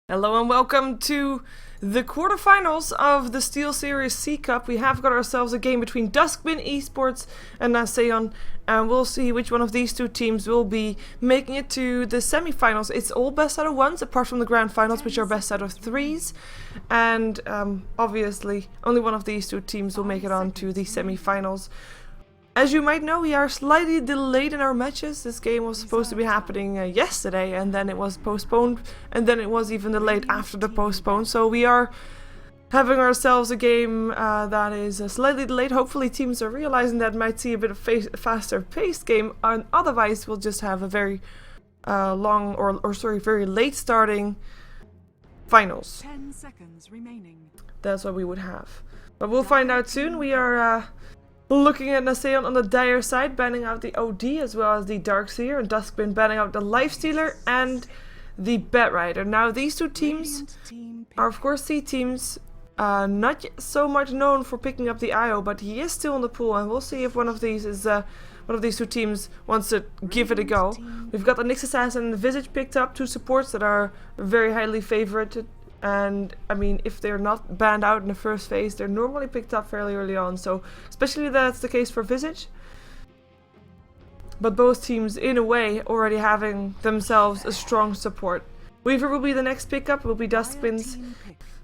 Hello and welcome to the quarterfinals of the Steelseries C Cup. We have got ourselves a game between Duskbin Esports and Naseon, and we'll see which one of these two teams will be making it to the semi-finals. It's all best out of ones, apart from the grand finals, which are best out of threes. And obviously, only one of these two teams will make it on to the semi-finals. As you might know, we are slightly delayed in our matches. This game was supposed to be happening yesterday, and then it was postponed, and then it was even delayed after the postpone. So we are having ourselves a game that is slightly delayed. Hopefully teams are realizing that, might see a bit of faster paced game, and otherwise we'll just have a very very late starting finals. 10 seconds remaining. That's what we would have. But we'll find out soon. We are looking at Naseon on the dire side, banning out the OD as well as the Darkseer, and Duskbin banning out the Lifestealer and the Bedrider. Now these two teams are of course C teams, not so much known for picking up the IO, but he is still in the pool, and we'll see if one of these is one of these two teams wants to give it a go. We've got the Nyx Assassin and the Visage picked up, two supports that are very highly favorited. And I mean, if they're not banned out in the first phase, they're normally picked up fairly early on. So especially that's the case for Visage. But both teams, in a way, already having themselves a strong support. Weaver will be the next pickup. Will be Duskbin's,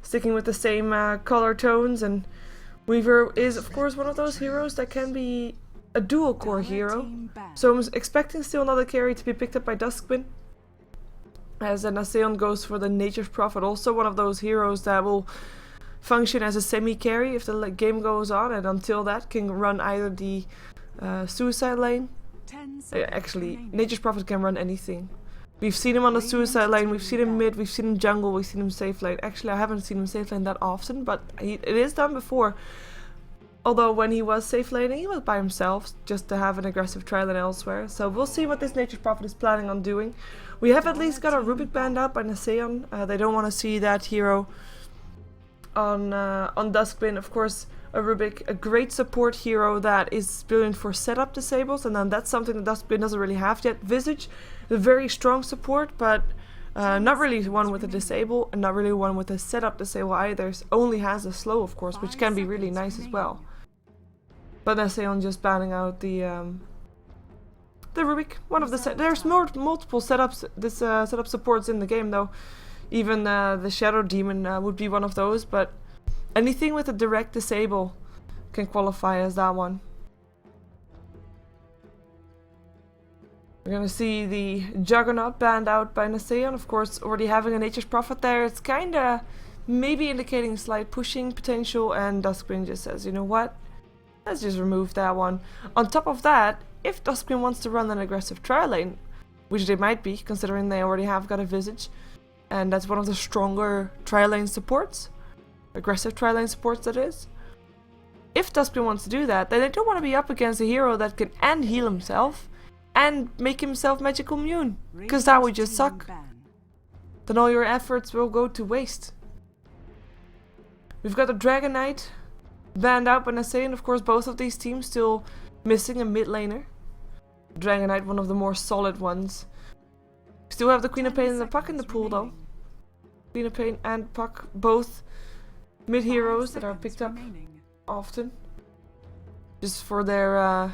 sticking with the same color tones. And Weaver is, of course, one of those heroes that can be a dual core hero. So I'm expecting still another carry to be picked up by Duskbin, as Naseon goes for the Nature's Prophet, also one of those heroes that will function as a semi-carry if the game goes on, and until that can run either the suicide lane. Actually, Nature's Prophet can run anything. We've seen him on the suicide lane, we've seen him mid, we've seen him jungle, we've seen him safe lane. Actually, I haven't seen him safe lane that often, but it is done before. Although when he was safe laning, he was by himself, just to have an aggressive trial and elsewhere. So we'll see what this Nature's Prophet is planning on doing. We have at least got a Rubik banned out by Naseon. They don't want to see that hero on Duskbin. Of course, a Rubik, a great support hero that is brilliant for setup disables, and then that's something that Duskbin doesn't really have yet. Visage, a very strong support, but not really one with a disable, and not really one with a setup disable either. Only has a slow, of course, which can be really nice as well. But Naseon just banning out the Rubik. One of the there's multiple setups. This setup supports in the game though. Even the Shadow Demon would be one of those. But anything with a direct disable can qualify as that one. We're gonna see the Juggernaut banned out by Naseon. Of course, already having a Nature's Prophet there, it's kinda maybe indicating slight pushing potential. And Duskbin just says, you know what? Let's just remove that one. On top of that, if Duskbin wants to run an aggressive trial lane, which they might be, considering they already have got a Visage, and that's one of the stronger trial lane supports, aggressive trial lane supports that is. If Duskbin wants to do that, then they don't want to be up against a hero that can and heal himself and make himself magical immune, because that would just suck. Then all your efforts will go to waste. We've got a Dragon Knight banned out by Naseon. Of course, both of these teams still missing a mid laner. Dragon Knight, one of the more solid ones. Still have the Queen of Pain and the Puck in the pool though. Queen of Pain and Puck, both mid heroes that are picked up often, just for their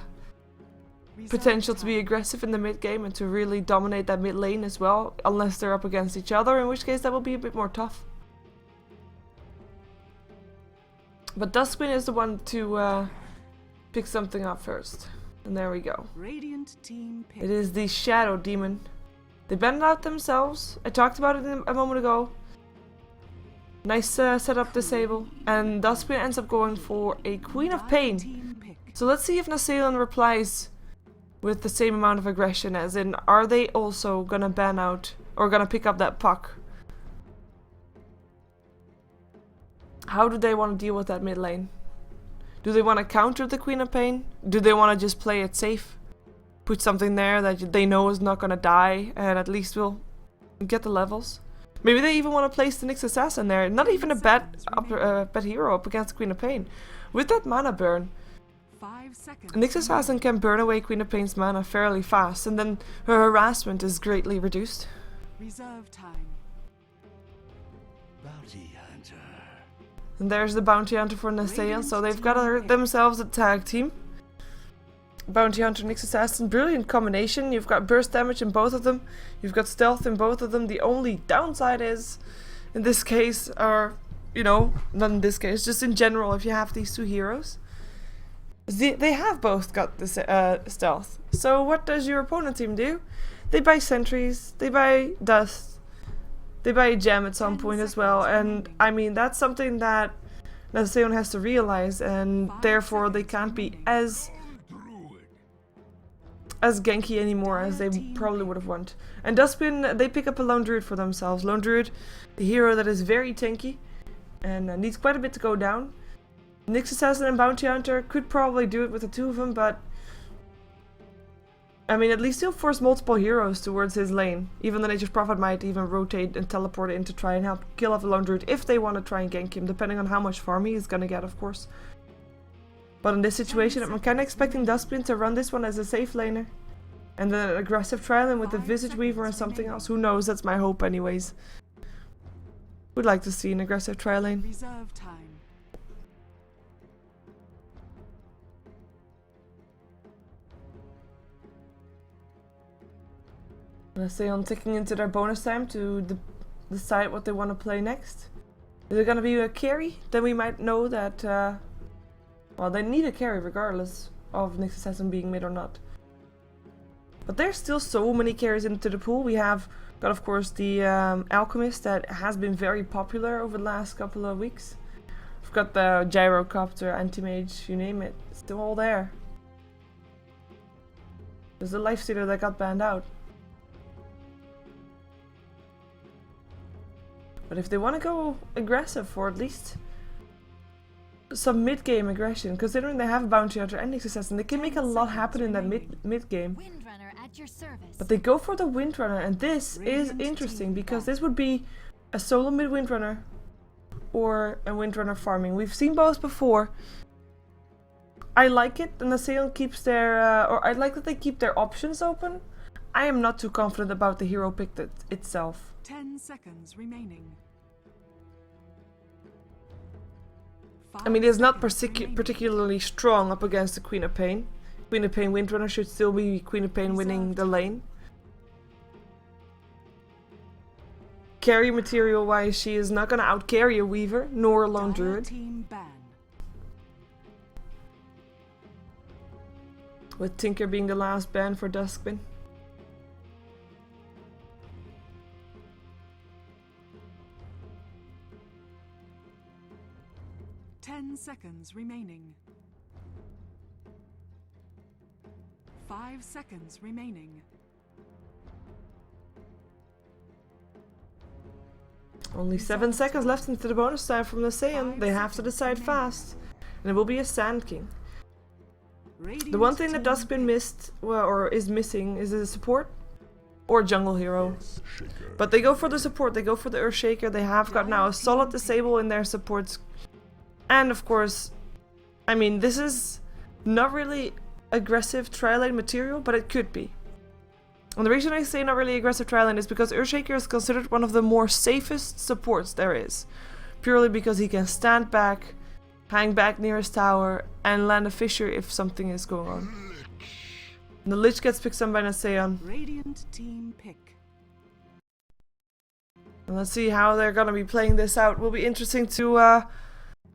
potential to be aggressive in the mid game and to really dominate that mid lane as well, unless they're up against each other, in which case that will be a bit more tough. But Duskbin is the one to pick something up first. And there we go. It is the Shadow Demon. They banned it out themselves. I talked about it a moment ago. Nice setup disable. And Duskbin ends up going for a Queen of Pain. So let's see if Naseon replies with the same amount of aggression, as in, are they also gonna ban out or gonna pick up that Puck? How do they want to deal with that mid lane? Do they want to counter the Queen of Pain? Do they want to just play it safe? Put something there that they know is not going to die and at least will get the levels? Maybe they even want to place the Nyx Assassin there. Not even a bad hero up against the Queen of Pain. With that mana burn, Nyx Assassin can burn away Queen of Pain's mana fairly fast, and then her harassment is greatly reduced. Reserve time. And there's the Bounty Hunter for Naseon, so they've got themselves a tag team. Bounty Hunter, Nyx Assassin, brilliant combination. You've got burst damage in both of them. You've got stealth in both of them. The only downside is, in this case, or, you know, not in this case, just in general, if you have these two heroes, they have both got this stealth. So what does your opponent team do? They buy sentries, they buy dust, they buy a gem at some point as well, and I mean that's something that Naseon has to realize, and therefore they can't be as ganky anymore as they probably would have wanted. And Duskbin, they pick up a Lone Druid for themselves. Lone Druid, the hero that is very tanky and needs quite a bit to go down. Nyx Assassin and Bounty Hunter could probably do it with the two of them, but I mean, at least he'll force multiple heroes towards his lane. Even the Nature's Prophet might even rotate and teleport in to try and help kill off the Lone Druid if they want to try and gank him, depending on how much farm he is gonna get, of course. But in this situation, I'm kind of expecting Duskbin to run this one as a safe laner. And then an aggressive trial with the Visage Weaver and something else. Who knows, that's my hope anyways. Would like to see an aggressive trial lane. Reserve time. Naseon ticking into their bonus time to decide what they want to play next. Is it gonna be a carry? Then we might know that, well, they need a carry regardless of Nyx Assassin being mid or not. But there's still so many carries into the pool. We have got, of course, the Alchemist that has been very popular over the last couple of weeks. We've got the Gyrocopter, Anti-Mage, you name it. It's still all there. There's the Lifestealer that got banned out. But if they want to go aggressive for at least some mid-game aggression, considering they have a Bounty Hunter and Nyx Assassin, they can make a lot happen in that mid-game. But they go for the Windrunner, and this is interesting because this would be a solo mid-Windrunner or a Windrunner farming. We've seen both before. I like it, and Naseon keeps their, or I like that they keep their options open. I am not too confident about the hero pick itself. 10 seconds remaining. I mean, it's not particularly strong up against the Queen of Pain. Queen of Pain Windrunner should still be Queen of Pain winning the lane. Carry material wise, she is not gonna outcarry a Weaver nor a Lone Druid. With Tinker being the last ban for Duskbin. Seconds remaining. 5 seconds remaining. Only 7 seconds left into the bonus time from Naseon. They have to decide fast. And it will be a Sand King. The one thing that Duskbin missed, well, or is missing, is a support or jungle hero. But they go for the support, they go for the Earthshaker. They have got now a solid disable in their supports. And of course, I mean, this is not really aggressive trial lane material, but it could be. And the reason I say not really aggressive trial lane is because Earthshaker is considered one of the more safest supports there is. Purely because he can stand back, hang back near his tower, and land a fissure if something is going on. And the Lich gets picked up by Naseon. Radiant team pick. And let's see how they're gonna be playing this out. Will be interesting to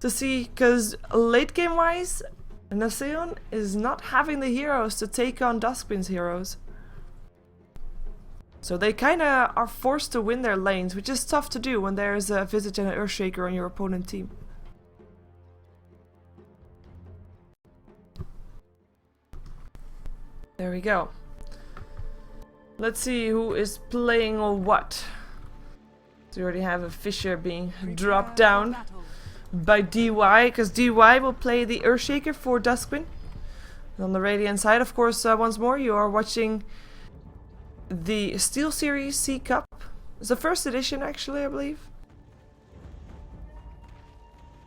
see, because late game wise, Naseon is not having the heroes to take on Duskbin's heroes. So they kinda are forced to win their lanes, which is tough to do when there's a Visage and an Earthshaker on your opponent team. There we go. Let's see who is playing or what. So we already have a Fissure being dropped down by DY, because DY will play the Earthshaker for Duskbin. And on the Radiant side, of course, once more, you are watching the Steelseries C Cup. It's the first edition, actually, I believe.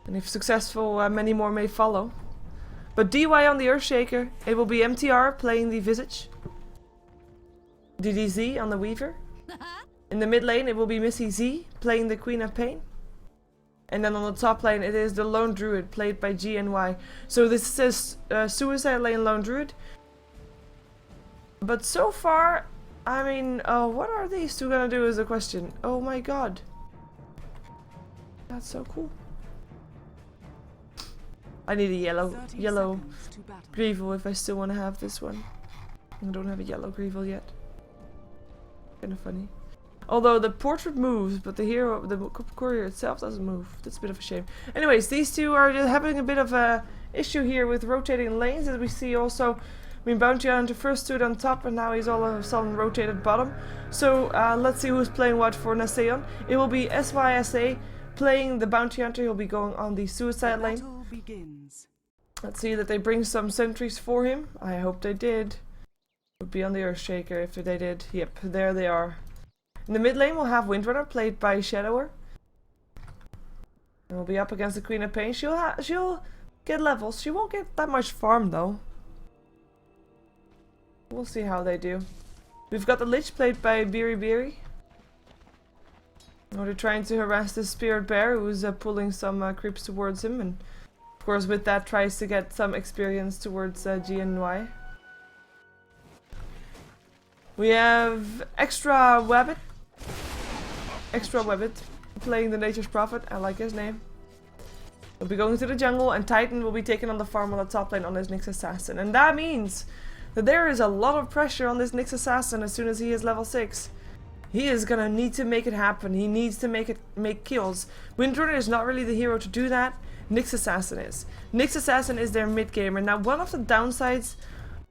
And if successful, many more may follow. But DY on the Earthshaker, it will be MTR playing the Visage. DDZ on the Weaver. In the mid lane, it will be Missy Z playing the Queen of Pain. And then on the top lane, it is the Lone Druid, played by GNY. So this says Suicide Lane Lone Druid. But so far, I mean, what are these two gonna do is the question. Oh my god. That's so cool. I need a yellow Greevil if I still want to have this one. I don't have a yellow Greevil yet. Kind of funny. Although the portrait moves, but the courier itself doesn't move. That's a bit of a shame. Anyways, these two are just having a bit of a issue here with rotating lanes, as we see also. I mean, Bounty Hunter first stood on top, and now he's all of a sudden rotated bottom. So let's see who's playing what for Naseon. It will be SYSA playing the Bounty Hunter. He'll be going on the Suicide lane. Let's see that they bring some sentries for him. I hope they did. Would be on the Earthshaker if they did. Yep, there they are. In the mid lane we'll have Windrunner, played by Shadower. And we'll be up against the Queen of Pain. She'll get levels. She won't get that much farm though. We'll see how they do. We've got the Lich, played by Biri. They're trying to harass the Spirit Bear, who's pulling some creeps towards him, and of course with that tries to get some experience towards GNY. We have Extra Wabbit playing the Nature's Prophet. I like his name. We'll be going to the jungle, and Titan will be taking on the farm on the top lane on his Nyx Assassin. And that means that there is a lot of pressure on this Nyx Assassin as soon as he is level 6. He is gonna need to make it happen. He needs to make kills. Windrunner is not really the hero to do that. Nyx Assassin is. Nyx Assassin is their mid gamer. Now, one of the downsides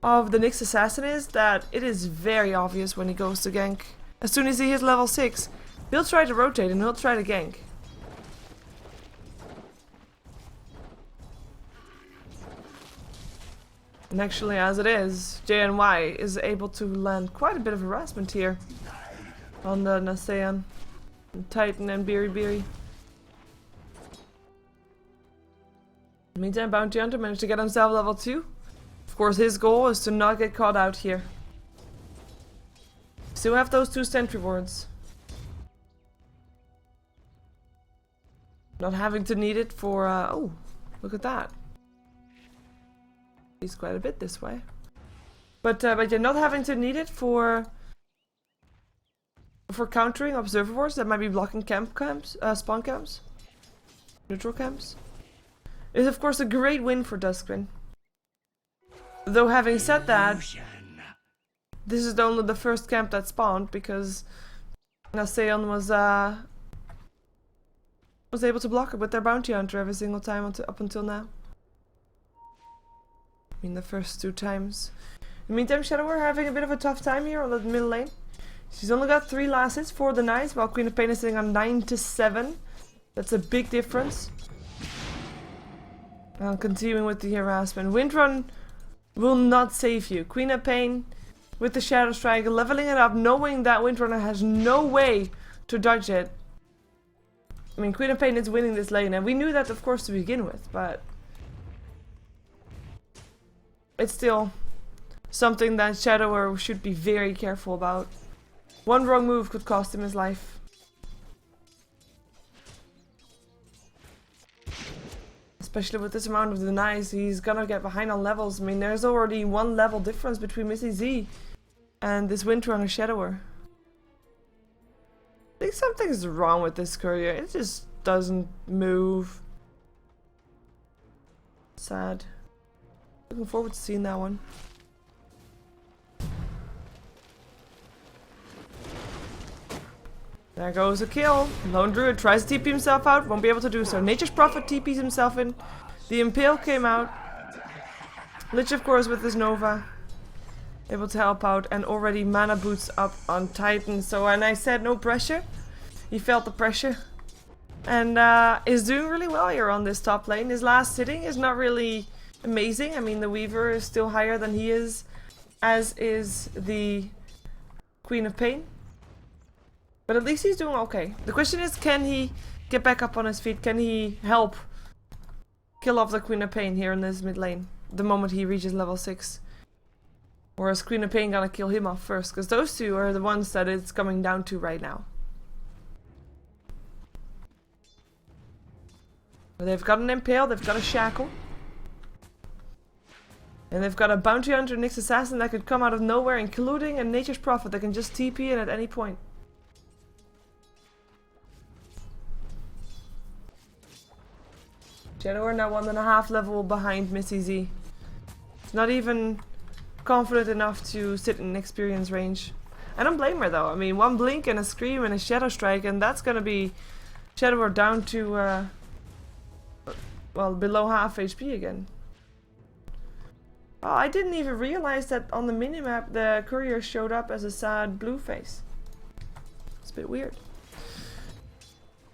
of the Nyx Assassin is that it is very obvious when he goes to gank. As soon as he hits level 6, he'll try to rotate and he'll try to gank. And actually, as it is, JNY is able to land quite a bit of harassment here on the Naseon, Titan and Biri. Meantime, Bounty Hunter managed to get himself level 2. Of course, his goal is to not get caught out here. Still have those 2 sentry wards. Not having to need it for, oh, look at that. He's quite a bit this way. But you're not having to need it for countering observer wards that might be blocking spawn camps, neutral camps. Is of course a great win for Duskbin. Though having said that, this is only the first camp that spawned because Naseon was able to block it with their Bounty Hunter every single time up until now. I mean, the first 2 times. In the meantime, Shadower having a bit of a tough time here on the middle lane. She's only got 3 last hits for the Knights, while Queen of Pain is sitting on 9 to 7. That's a big difference. Continuing with the harassment. Windrun will not save you. Queen of Pain with the Shadow Strike, leveling it up, knowing that Windrunner has no way to dodge it. I mean, Queen of Pain is winning this lane, and we knew that of course to begin with, but it's still something that Shadower should be very careful about. One wrong move could cost him his life. Especially with this amount of denies, he's gonna get behind on levels. I mean, there's already 1 level difference between Missy Z and this Windrunner Shadower. I think something's wrong with this courier. It just doesn't move. Sad. Looking forward to seeing that one. There goes a kill. Lone Druid tries to TP himself out, won't be able to do so. Nature's Prophet TPs himself in. The Impale came out. Lich, of course, with his Nova, able to help out, and already mana boots up on Titan. So when I said no pressure, he felt the pressure. And is doing really well here on this top lane. His last sitting is not really amazing. I mean, the Weaver is still higher than he is, as is the Queen of Pain. But at least he's doing okay. The question is, can he get back up on his feet? Can he help kill off the Queen of Pain here in this mid lane the moment he reaches level 6? Or is Queen of Pain gonna kill him off first? Because those two are the ones that it's coming down to right now. They've got an Impale, they've got a Shackle. And they've got a Bounty Hunter, Nyx Assassin that could come out of nowhere, including a Nature's Prophet that can just TP in at any point. Shadow are now 1.5 level behind Missy Z. It's not even confident enough to sit in experience range. I don't blame her though. I mean, one blink and a scream and a Shadow Strike, and that's gonna be Shadow down to well, below half HP again. Oh, I didn't even realize that on the minimap the courier showed up as a sad blue face. It's a bit weird.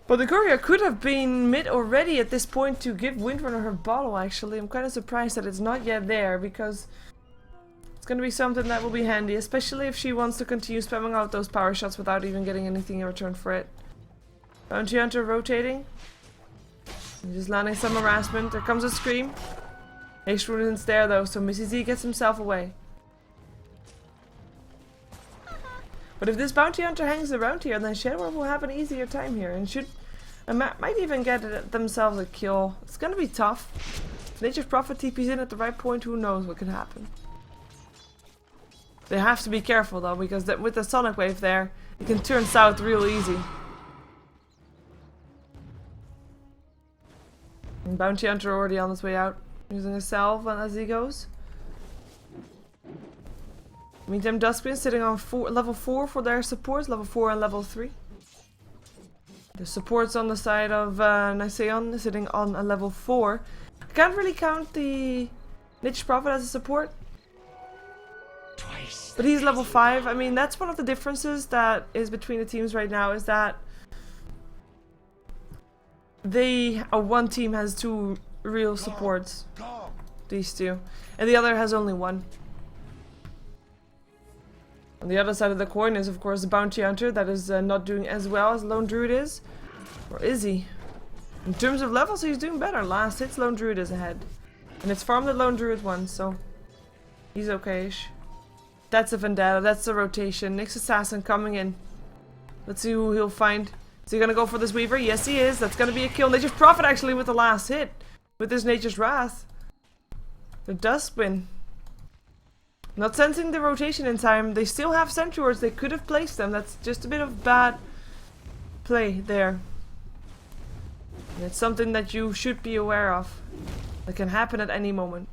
But the courier could have been mid already at this point to give Windrunner her bottle, actually. I'm kind of surprised that it's not yet there, because it's going to be something that will be handy, especially if she wants to continue spamming out those power shots without even getting anything in return for it. Bounty Hunter rotating. And just landing some harassment. There comes a scream. Haste Rune isn't there though, so Missy Z gets himself away. But if this Bounty Hunter hangs around here, then Shadow will have an easier time here and might even get themselves a kill. It's gonna be tough. If Nature's Prophet TP's in at the right point, who knows what could happen. They have to be careful though, because with the Sonic Wave there, it can turn south real easy. And Bounty Hunter already on his way out, using a salve as he goes. Meantime, Duskbin sitting on level 4 for their supports, level 4 and level 3. The supports on the side of Naseon sitting on a level 4. I can't really count the Nature's Prophet as a support. But he's level 5. I mean, that's one of the differences that is between the teams right now, is that one team has 2 real supports. These 2. And the other has only 1. On the other side of the coin is, of course, the Bounty Hunter that is not doing as well as Lone Druid is. Or is he? In terms of levels, he's doing better. Last hits, Lone Druid is ahead. And it's farmed the Lone Druid once, so he's okay-ish. That's a Vendetta, that's the rotation. Nyx Assassin coming in. Let's see who he'll find. Is he gonna go for this Weaver? Yes, he is. That's gonna be a kill. Nature's Prophet actually with the last hit. With his Nature's Wrath. The Duskbin. Not sensing the rotation in time. They still have Sentry Wards. They could have placed them. That's just a bit of bad play there. And it's something that you should be aware of. That can happen at any moment.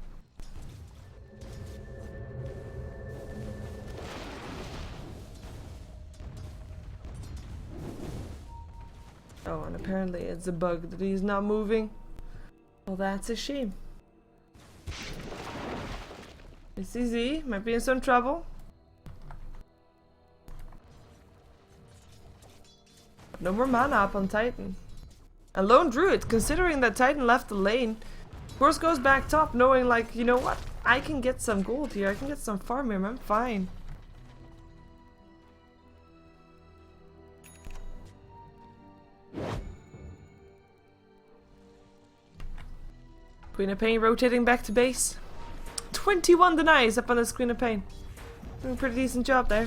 Oh, and apparently it's a bug that he's not moving. Well, that's a shame. It's easy. Might be in some trouble. No more mana up on Titan. And Lone Druid, considering that Titan left the lane, of course goes back top, knowing like, you know what? I can get some gold here. I can get some farm here. I'm fine. Queen of Pain rotating back to base. 21 denies up on this Queen of Pain. Doing a pretty decent job there.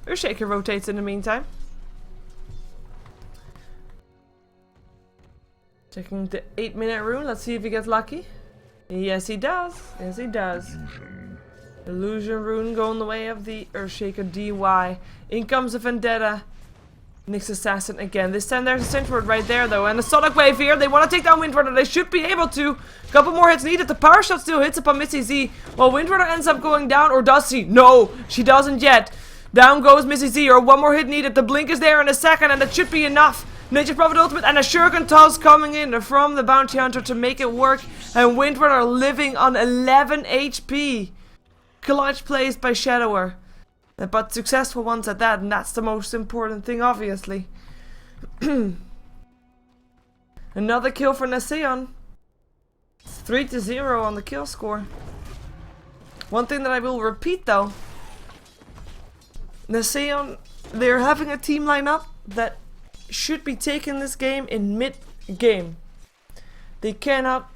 Earthshaker rotates in the meantime. Checking the 8-minute rune. Let's see if he gets lucky. Yes, he does. Yes, he does. Illusion rune going the way of the Earthshaker DY. In comes the Vendetta. Nyx Assassin again. This time there's a Sentry Ward right there though. And the Sonic Wave here. They want to take down Windrunner. They should be able to. Couple more hits needed. The power shot still hits upon Missy Z. Well, Windrunner ends up going down. Or does she? No, she doesn't yet. Down goes Missy Z. Or one more hit needed. The blink is there in a second. And that should be enough. Nature's Prophet ultimate. And a Shuriken toss coming in from the Bounty Hunter to make it work. And Windrunner living on 11 HP. Clutch plays by Shadower. But successful ones at that, and that's the most important thing, obviously. Another kill for Naseon. 3-0 on the kill score. One thing that I will repeat though. Naseon, they're having a team lineup that should be taking this game in mid-game. They cannot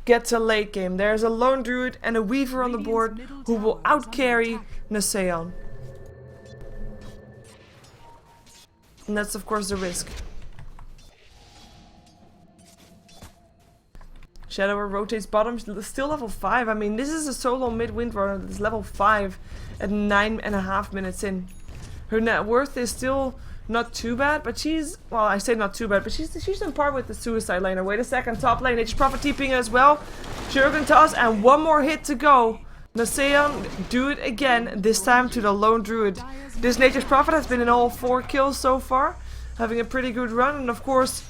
get to late game. There's a Lone Druid and a Weaver on the board who will outcarry Naseon. And that's of course the risk. Shadower rotates bottom, still level 5. I mean, this is a solo mid-wind runner that's level 5 at 9.5 minutes in. Her net worth is still not too bad, but she's, well, I say not too bad, but she's on par with the suicide laner. Wait a second, top lane, Nature's Prophet TPing as well. Shuriken toss, and one more hit to go. Naseon do it again, this time to the lone druid. This Nature's Prophet has been in all 4 kills so far, having a pretty good run, and of course,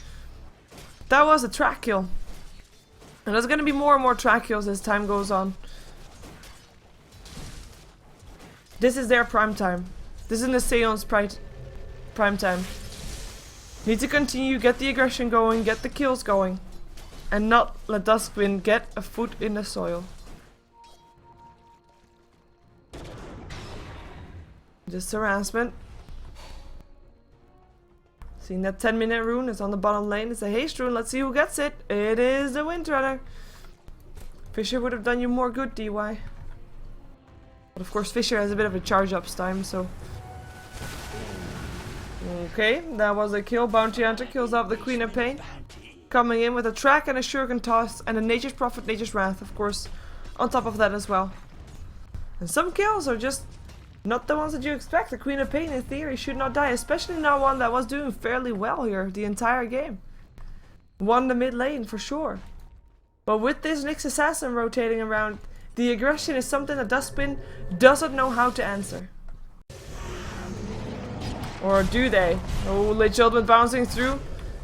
that was a track kill. And there's gonna be more and more track kills as time goes on. This is their prime time. This is Naseon's prime time. Need to continue, get the aggression going, get the kills going. And not let Duskbin get a foot in the soil. Just harassment. Seeing that 10-minute rune is on the bottom lane. It's a haste rune. Let's see who gets it. It is the Windrunner. Fisher would have done you more good, DY. But of course Fisher has a bit of a charge up time, so... Okay, that was a kill. Bounty Hunter kills off the Queen of Pain. Coming in with a track and a Shuriken toss and a Nature's Prophet, Nature's Wrath, of course, on top of that as well. And some kills are just not the ones that you expect. The Queen of Pain in theory should not die, especially not one that was doing fairly well here the entire game. Won the mid lane for sure. But with this Nyx Assassin rotating around, the aggression is something that Duskbin doesn't know how to answer. Or do they? Oh, Lich Ultimate bouncing through.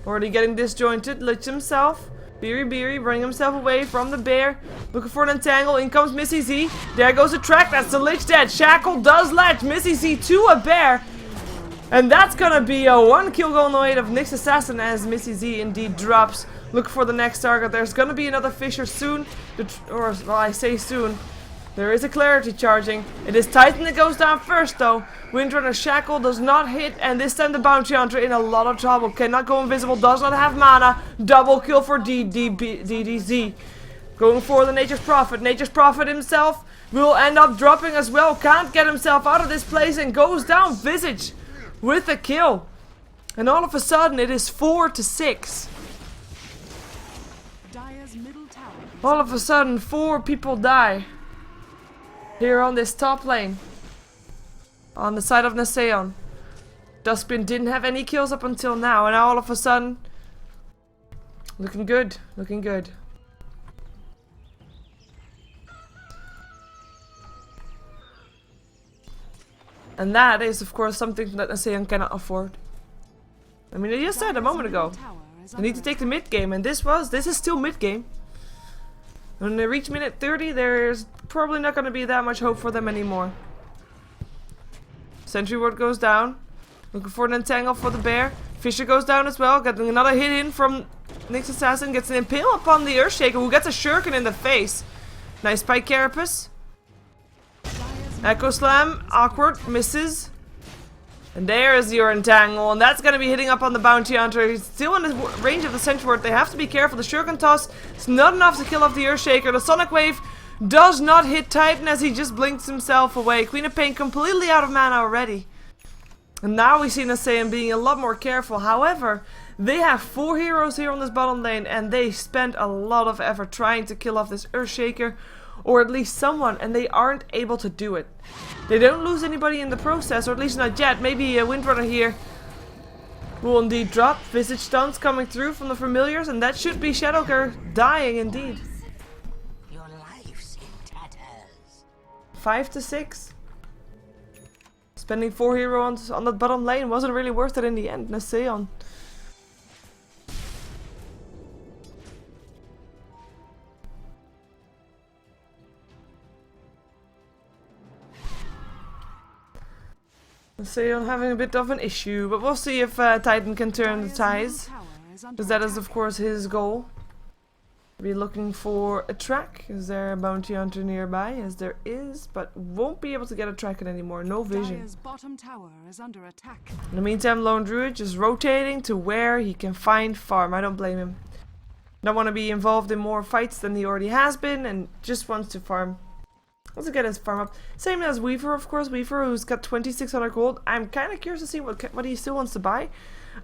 Already getting disjointed. Lich himself. Beery running himself away from the bear. Looking for an entangle. In comes Missy Z. There goes a track. That's the Lich dead. Shackle does latch Missy Z to a bear. And that's gonna be a 1 kill goal away of Nyx Assassin as Missy Z indeed drops. Look for the next target. There's gonna be another Fisher soon. Or, well, I say soon. There is a Clarity charging. It is Titan that goes down first though. Windrunner Shackle does not hit, and this time the Bounty Hunter in a lot of trouble. Cannot go invisible, does not have mana. Double kill for DDZ. Going for the Nature's Prophet. Nature's Prophet himself will end up dropping as well. Can't get himself out of this place and goes down Visage with a kill. And all of a sudden it is 4-6. All of a sudden 4 people die. Here on this top lane. On the side of Naseon. Duskbin didn't have any kills up until now, and now all of a sudden... Looking good. Looking good. And that is, of course, something that Naseon cannot afford. I mean, I just said a moment ago. They need to take the mid game, and this is still mid game. When they reach minute 30, there's probably not going to be that much hope for them anymore. Sentry Ward goes down. Looking for an entangle for the bear. Fisher goes down as well. Getting another hit in from Nyx Assassin. Gets an impale upon the Earthshaker, who gets a shuriken in the face. Nice spike carapace. Echo Slam. Awkward. Misses. And there's your entangle. And that's going to be hitting up on the Bounty Hunter. He's still in the range of the Sentry Ward. They have to be careful. The shuriken toss is not enough to kill off the Earthshaker. The Sonic Wave does not hit Titan as he just blinks himself away. Queen of Pain completely out of mana already. And now we see Naseon being a lot more careful. However, they have 4 heroes here on this bottom lane, and they spent a lot of effort trying to kill off this Earthshaker, or at least someone, and they aren't able to do it. They don't lose anybody in the process, or at least not yet. Maybe a Windrunner here will indeed drop. Visage stuns coming through from the familiars, and that should be Shadowker dying indeed. 5-6. Spending 4 heroes on the bottom lane wasn't really worth it in the end. Naseon. Naseon having a bit of an issue, but we'll see if Titan can turn the ties. Because that is of course his goal. Be looking for a track. Is there a Bounty Hunter nearby? Yes, there is, but won't be able to get a track in anymore. No vision. Bottom tower is under attack. In the meantime, Lone Druid just rotating to where he can find farm. I don't blame him. Don't want to be involved in more fights than he already has been, and just wants to farm. Wants to get his farm up. Same as Weaver, of course. Weaver, who's got 2,600 gold. I'm kind of curious to see what he still wants to buy.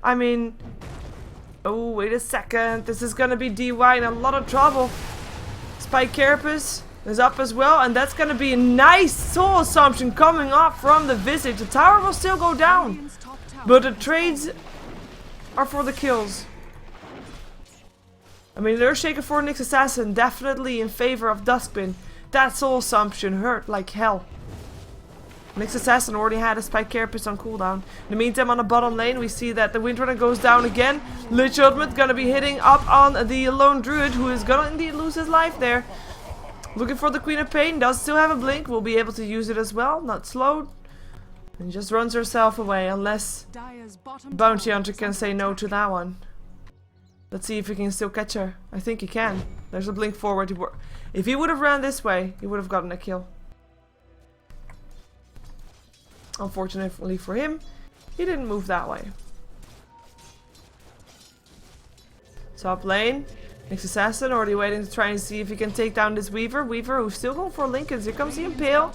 I mean, Oh, wait a second. This is gonna be DY in a lot of trouble. Spike Carapace is up as well, and that's gonna be a nice soul assumption coming off from the Visage. The tower will still go down, but the trades are for the kills. I mean, the Earthshaker for Nyx Assassin definitely in favor of Duskbin. That soul assumption hurt like hell. Nyx Assassin already had a Spike Carapace on cooldown. In the meantime, on the bottom lane, we see that the Windrunner goes down again. Lich Ultimate gonna be hitting up on the Lone Druid, who is gonna indeed lose his life there. Looking for the Queen of Pain, does still have a blink, will be able to use it as well, not slowed. And just runs herself away, unless Bounty Hunter can say no to that one. Let's see if he can still catch her. I think he can. There's a blink forward. If he would have ran this way, he would have gotten a kill. Unfortunately for him, he didn't move that way. Top lane. Nyx Assassin already waiting to try and see if he can take down this Weaver. Weaver who's still going for Lincolns. Here comes the Impale.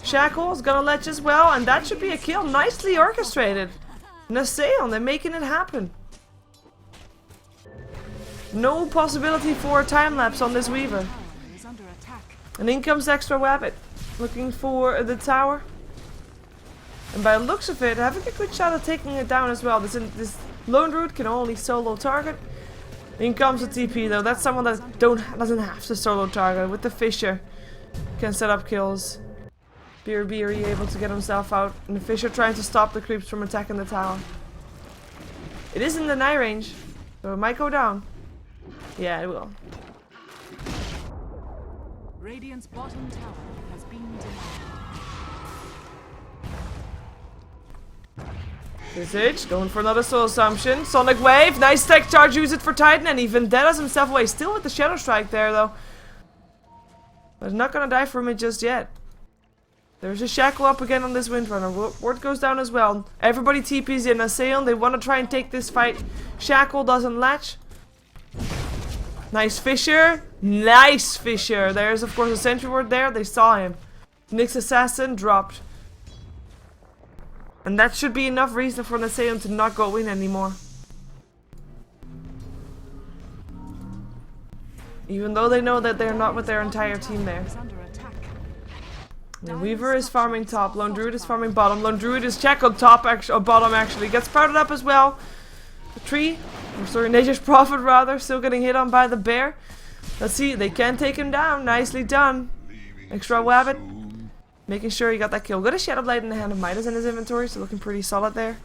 Shackle is gonna ledge as well, and that should be a kill. Nicely orchestrated. Naseon, they're making it happen. No possibility for a time lapse on this Weaver. And in comes Extra Wabbit, looking for the tower. And by the looks of it, having a good shot at taking it down as well. This Lone Druid can only solo target. In comes the TP though. That's someone that doesn't have to solo target. With the Fisher, can set up kills. Beery able to get himself out, and the Fisher trying to stop the creeps from attacking the tower. It is in the nigh range, so it might go down. Yeah, it will. Radiant's bottom tower has been denied. Visage going for another soul assumption. Sonic Wave, nice tech charge, use it for Titan, and even Vendettas himself away. Still with the Shadow Strike there though. But not gonna die from it just yet. There's a Shackle up again on this Windrunner. Ward goes down as well. Everybody TP's in. Naseon, they want to try and take this fight. Shackle doesn't latch. Nice Fisher. Nice Fisher. There's of course a Sentry Ward there. They saw him. Nyx Assassin dropped. And that should be enough reason for Naseon to not go in anymore. Even though they know that they're not with their entire team there. The Weaver is farming top. Lone Druid is farming bottom. Lone Druid is check on top, bottom actually. Gets sprouted up as well. The tree. Or sorry, Nature's Prophet rather. Still getting hit on by the bear. Let's see. They can take him down. Nicely done. Extra Wabbit. Making sure he got that kill. Got a Shadow Blade in the hand of Midas in his inventory, so looking pretty solid there.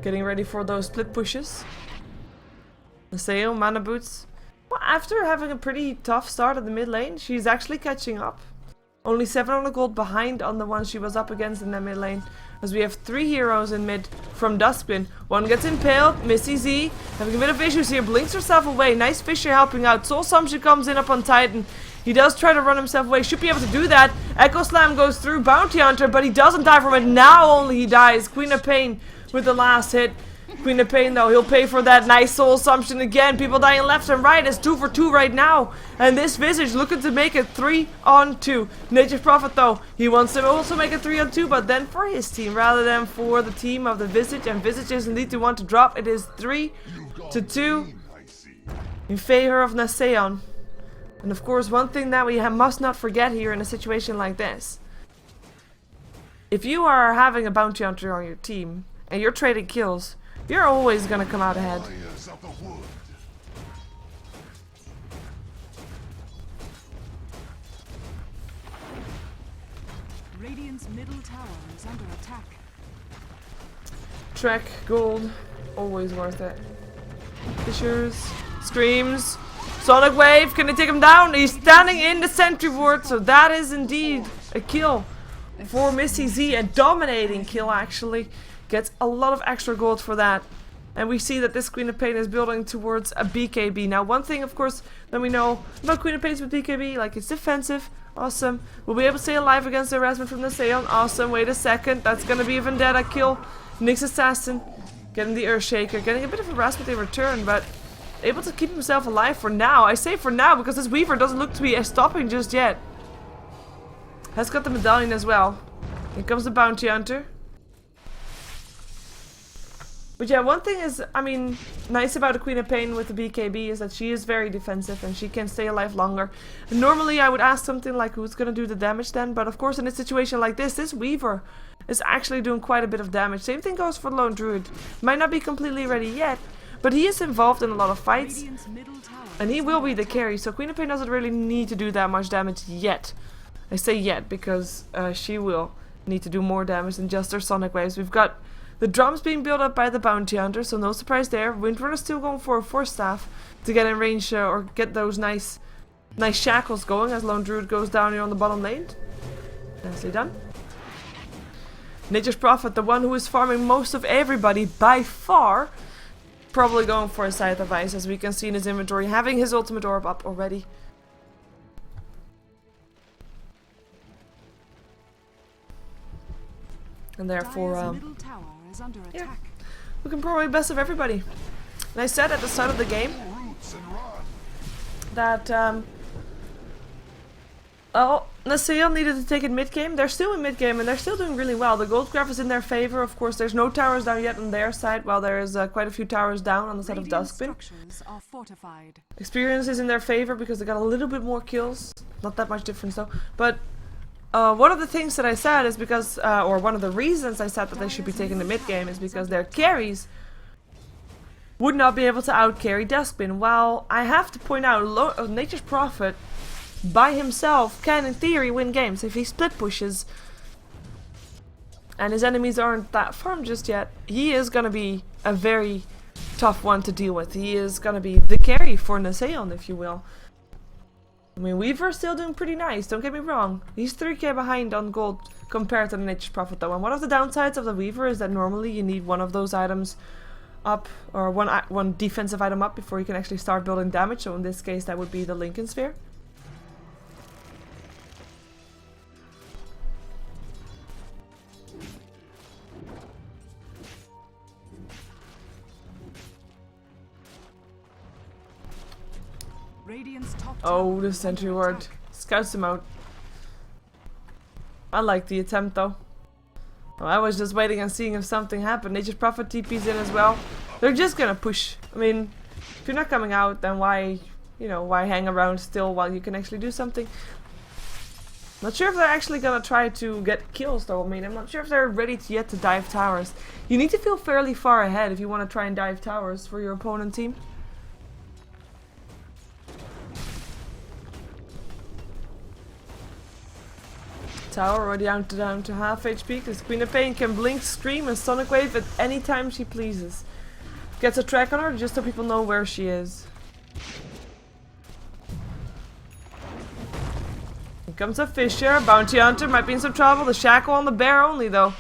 Getting ready for those split pushes. Naseon, Mana Boots. Well, after having a pretty tough start at the mid lane, she's actually catching up. Only 700 gold behind on the one she was up against in the mid lane. As we have 3 heroes in mid from Duskbin. One gets impaled, Missy Z having a bit of issues here, blinks herself away. Nice Fisher helping out. Soul Assumption comes in up on Titan. He does try to run himself away, should be able to do that. Echo Slam goes through Bounty Hunter, but he doesn't die from it. Now only he dies. Queen of Pain with the last hit. Queen of Pain though, he'll pay for that. Nice Soul Assumption again. People dying left and right. It's 2 for 2 right now. And this Visage looking to make it 3 on 2. Nature's Prophet though, he wants to also make it 3 on 2, but then for his team rather than for the team of the Visage. And Visage is indeed to want to drop. It is 3 to 2 in favor of Naseon. And of course, one thing that we must not forget here in a situation like this. If you are having a Bounty Hunter on your team and you're trading kills, you're always gonna come out ahead. Radiant's middle tower is under attack. Trek, gold, always worth it. Fishers, screams, Sonic Wave, can they take him down? He's standing in the Sentry Ward, so that is indeed a kill for Missy Z, a dominating kill actually. Gets a lot of extra gold for that. And we see that this Queen of Pain is building towards a BKB. Now one thing of course that we know about Queen of Pain with BKB, like it's defensive. Awesome. We'll be able to stay alive against the harassment from Naseon. Awesome. Wait a second. That's gonna be a Vendetta kill. Nyx Assassin getting the Earthshaker. Getting a bit of harassment in return, but able to keep himself alive for now. I say for now because this Weaver doesn't look to be stopping just yet. Has got the medallion as well. Here comes the bounty hunter. But yeah, one thing is, I mean, nice about the Queen of Pain with the BKB is that she is very defensive and she can stay alive longer. And normally I would ask something like who's gonna do the damage then, but of course in a situation like this Weaver is actually doing quite a bit of damage. Same thing goes for Lone Druid. Might not be completely ready yet, but he is involved in a lot of fights. And he will be the carry, so Queen of Pain doesn't really need to do that much damage yet. I say yet because she will need to do more damage than just her Sonic Waves. We've got the drums being built up by the bounty hunter, so no surprise there. Windrunner is still going for a Force Staff to get in range or get those nice shackles going as Lone Druid goes down here on the bottom lane. Nicely done. Nature's Prophet, the one who is farming most of everybody by far, probably going for a Scythe of Ice, as we can see in his inventory, having his ultimate orb up already. And therefore, yeah, we can probably best of everybody. And I said at the start of the game that well, Naseon needed to take it mid-game. They're still in mid-game and they're still doing really well. The gold graph is in their favor. Of course, there's no towers down yet on their side, while there is quite a few towers down on the side of Duskbin. Experience is in their favor because they got a little bit more kills. Not that much difference though. But one of the things that I said is because, or one of the reasons I said that they should be taking the mid-game is because their carries would not be able to out-carry Duskbin. While I have to point out, Nature's Prophet by himself can in theory win games if he split pushes and his enemies aren't that farmed just yet. He is gonna be a very tough one to deal with. He is gonna be the carry for Naseon, if you will. I mean, Weaver's still doing pretty nice, don't get me wrong. He's 3k behind on gold compared to the Nature's Prophet though, and one of the downsides of the Weaver is that normally you need one of those items up, or one defensive item up before you can actually start building damage, so in this case that would be the Lincoln Sphere. Oh, the sentry ward scouts him out. I like the attempt though. Well, I was just waiting and seeing if something happened. Nature's Prophet TP's in as well. They're just gonna push. I mean, if you're not coming out, then why, you know, why hang around still while you can actually do something? Not sure if they're actually gonna try to get kills though. I mean, I'm not sure if they're ready yet to dive towers. You need to feel fairly far ahead if you want to try and dive towers for your opponent team. Tower already down to half HP because Queen of Pain can blink, scream and Sonic Wave at any time she pleases. Gets a track on her just so people know where she is. Here comes a Fisher, Bounty Hunter might be in some trouble. The Shackle on the bear only though.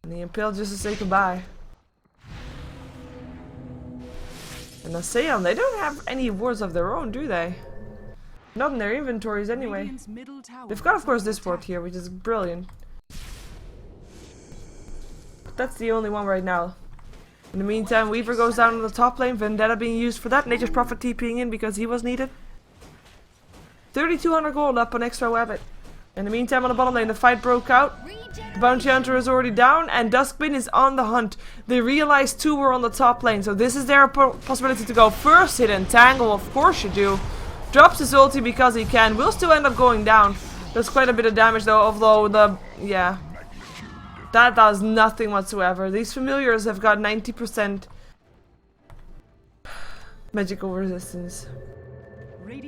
And the Impale just to say goodbye. And Naseon, they don't have any wards of their own, do they? Not in their inventories anyway. They've got of course this ward here, which is brilliant. But that's the only one right now. In the meantime, Weaver goes down on the top lane, Vendetta being used for that, Nature's Prophet TPing in because he was needed. 3200 gold up on extra weapon. In the meantime, on the bottom lane, the fight broke out. The Bounty Hunter is already down and Duskbin is on the hunt. They realize two were on the top lane, so this is their possibility to go first hit and tangle, of course you do. Drops his ulti because he can. Will still end up going down. Does quite a bit of damage though, although yeah. That does nothing whatsoever. These familiars have got 90% magical resistance.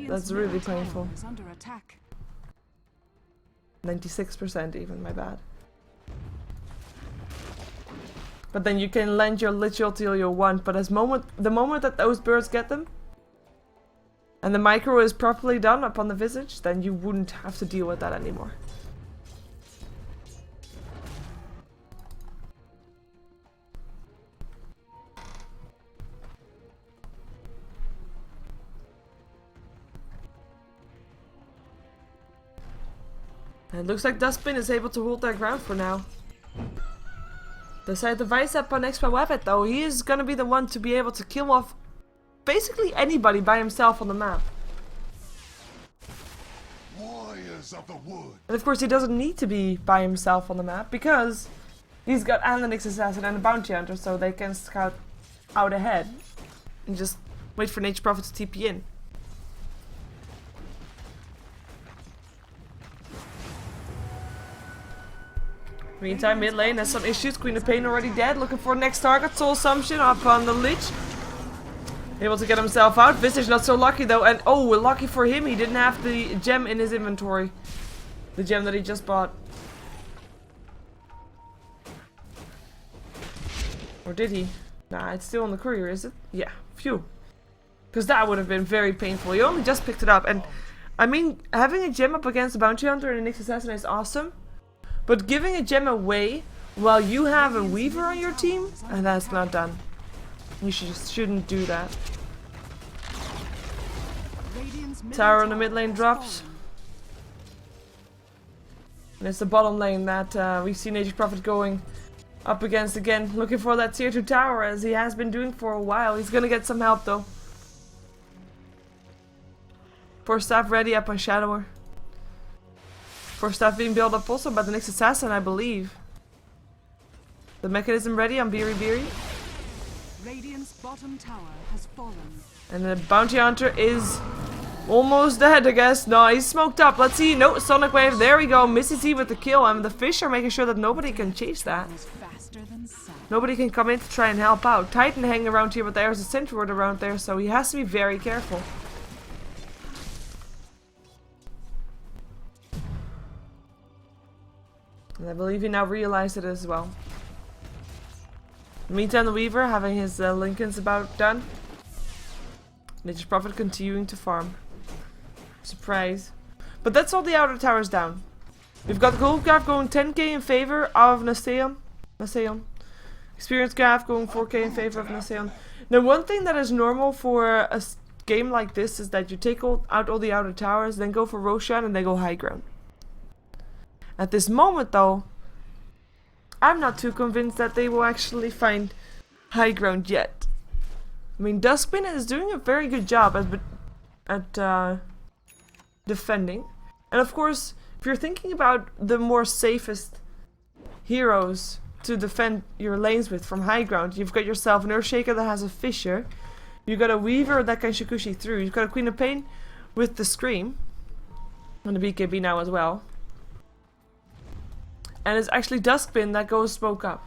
That's really painful. 96% even, my bad. But then you can land your Lich ulti all you want, but the moment that those birds get them, and the micro is properly done upon the visage, then you wouldn't have to deal with that anymore. And it looks like Duskbin is able to hold their ground for now. The side device up on extra weapon though, he is gonna be the one to be able to kill off basically anybody by himself on the map. And of course he doesn't need to be by himself on the map because he's got Analytics Assassin and a Bounty Hunter, so they can scout out ahead and just wait for Nature Prophet to TP in. Meantime, mid lane has some issues. Queen of Pain already dead. Looking for next target. Soul Assumption up on the Lich. Able to get himself out. Visage not so lucky though. And oh, lucky for him, he didn't have the gem in his inventory. The gem that he just bought. Or did he? Nah, it's still on the courier, is it? Yeah, phew. Because that would have been very painful. He only just picked it up. And I mean, having a gem up against a Bounty Hunter and a Nyx Assassin is awesome. But giving a gem away while you have a Weaver on your team, and that's not done. You shouldn't do that. Tower on the mid lane drops. And it's the bottom lane that we see Nature Prophet going up against again. Looking for that tier 2 tower as he has been doing for a while. He's gonna get some help though. Force staff ready up on Shadower. Force staff being built up also by the Nyx Assassin, I believe. The mechanism ready on Beery Beery. Radiant's bottom tower has fallen. And the Bounty Hunter is almost dead, I guess. No, he's smoked up. Let's see. No, Sonic Wave. There we go. Misses E with the kill. And the fish are making sure that nobody can chase that. Nobody can come in to try and help out. Titan hanging around here, but there's a sentry ward around there, so he has to be very careful. And I believe he now realized it as well. Meantime, the Weaver having his Lincolns about done. Nature Prophet continuing to farm. Surprise. But that's all the outer towers down. We've got Gold Graph going 10k in favor of Naseon. Experience Graph going 4k in favor of Naseon. Now one thing that is normal for a game like this is that you take out all the outer towers, then go for Roshan and then go high ground. At this moment though, I'm not too convinced that they will actually find high ground yet. I mean, Duskbin is doing a very good job at defending. And of course, if you're thinking about the more safest heroes to defend your lanes with from high ground, you've got yourself an Earthshaker that has a Fissure. You've got a Weaver that can Shikushi through. You've got a Queen of Pain with the Scream. And the BKB now as well. And it's actually Duskbin that goes smoke up.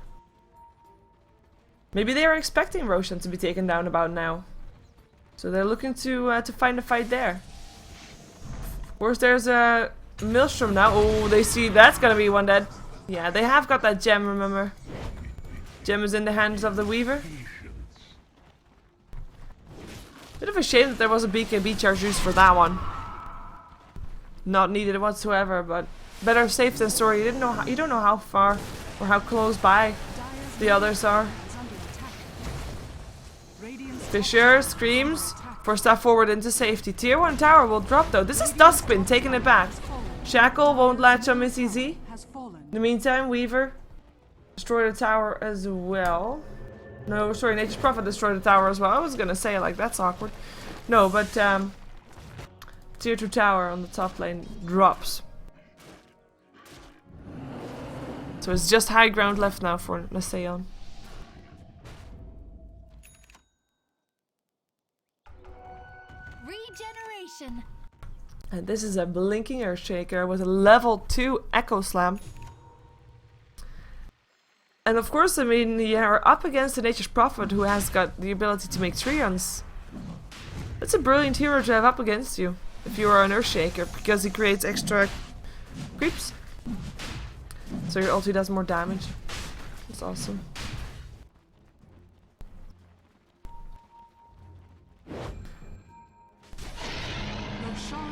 Maybe they are expecting Roshan to be taken down about now. So they're looking to find a fight there. Of course there's a Maelstrom now. Oh, they see that's gonna be one dead. Yeah, they have got that gem, remember. Gem is in the hands of the Weaver. Bit of a shame that there was a BKB charge used for that one. Not needed whatsoever, but better safe than sorry. You don't know how far or how close by the others are. Fissure screams for step forward into safety. Tier 1 tower will drop though. This is Duskbin taking it back. Shackle won't latch on Missy Z. In the meantime, Weaver destroyed the tower as well. No, sorry, Nature's Prophet destroyed the tower as well. I was gonna say like that's awkward. No, but tier 2 tower on the top lane drops. So it's just high ground left now for Naseon. Regeneration. And this is a blinking Earthshaker with a level 2 Echo Slam. And of course, I mean, you're up against the Nature's Prophet who has got the ability to make Trions. That's a brilliant hero to have up against you if you are an Earthshaker, because he creates extra creeps. So your ulti does more damage. That's awesome.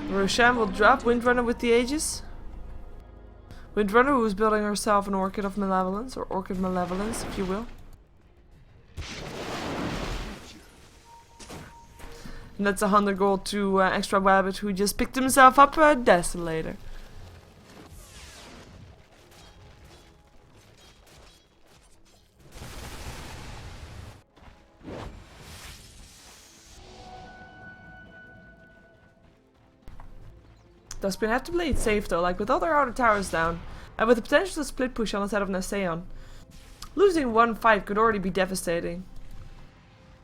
Roshan will drop Windrunner with the Aegis. Windrunner who is building herself an Orchid of Malevolence, or Orchid Malevolence if you will. And that's 100 gold to Extra Wabbit who just picked himself up a Desolator. Duskbin have to play it safe though, like with all their outer towers down, and with the potential to split push on the side of Naseon. Losing one fight could already be devastating.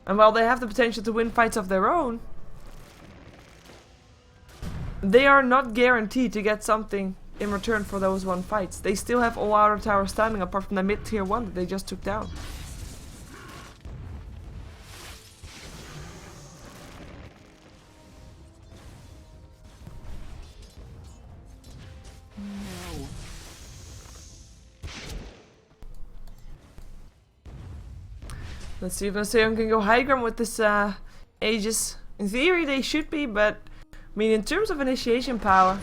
And while they have the potential to win fights of their own, they are not guaranteed to get something in return for those one fights. They still have all outer towers standing apart from the mid tier 1 that they just took down. Let's see if Naseon can go high ground with this Aegis. In theory they should be, but I mean in terms of initiation power,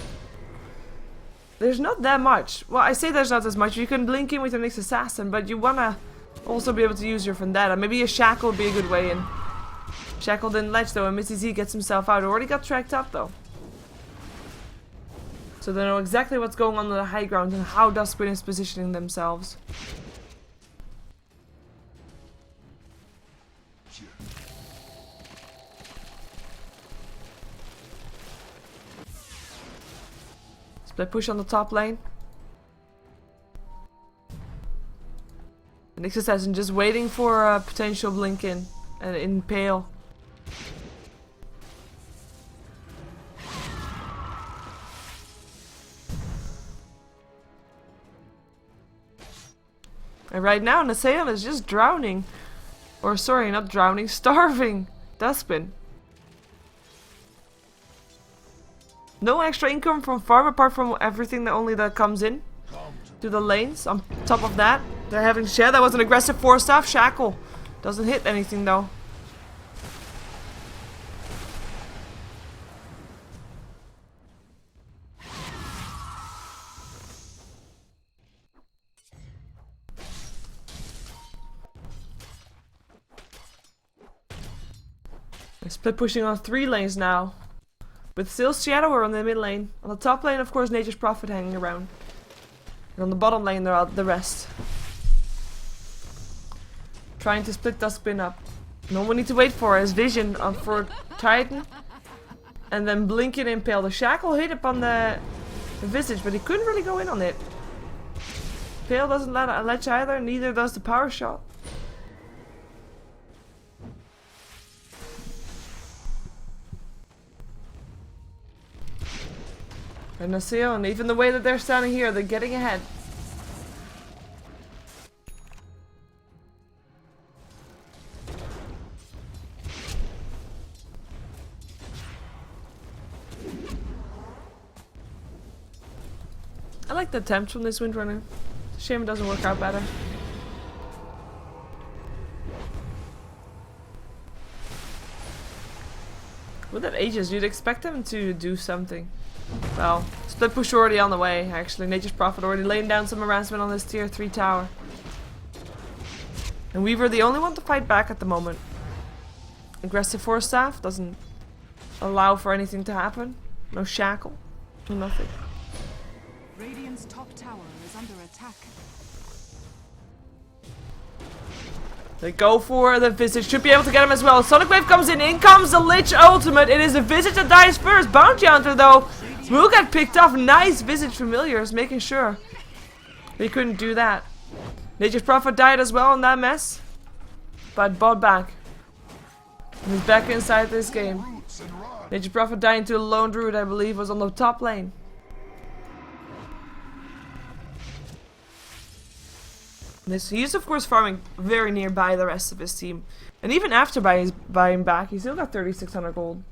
there's not that much. Well, I say there's not as much. You can blink in with your next assassin, but you wanna also be able to use your Vendetta. Maybe a Shackle would be a good way in. Shackle didn't ledge though, and Missy Z gets himself out. Already got tracked up though. So they know exactly what's going on the high ground and how Duskbin is positioning themselves. Split push on the top lane. The next assassin just waiting for a potential blink in and impale. And right now Naseon is just drowning. Or sorry, not drowning, starving Duskbin. No extra income from farm apart from everything that comes in to the lanes. On top of that, they're having share. That was an aggressive 4-staff. Shackle doesn't hit anything though. They're split pushing on 3 lanes now. With still Shadower on the mid lane. On the top lane, of course, Nature's Prophet hanging around. And on the bottom lane, there are the rest. Trying to split Duskbin up. And all we need to wait for is Vision for Titan. And then Blink and Impale. The Shackle hit upon the Visage, but he couldn't really go in on it. Impale doesn't let a ledge either, neither does the Power Shot. And Naseon, even the way that they're standing here, they're getting ahead. I like the attempts from this Windrunner. Shame it doesn't work out better. With that Aegis, you'd expect them to do something. Well, split push already on the way, actually. Nature's Prophet already laying down some harassment on this tier 3 tower. And Weaver the only one to fight back at the moment. Aggressive 4-staff doesn't allow for anything to happen. No Shackle, no nothing. Radiant's top tower is under attack. They go for the Visage, should be able to get him as well. Sonic Wave comes in comes the Lich ultimate. It is the Visage that dies first. Bounty Hunter though will get picked off. Nice Visage Familiars, making sure they couldn't do that. Nature's Prophet died as well in that mess, but bought back. And he's back inside this game. Nature's Prophet dying to a lone druid, I believe, was on the top lane. He's of course farming very nearby the rest of his team. And even after buying back, he still got 3,600 gold.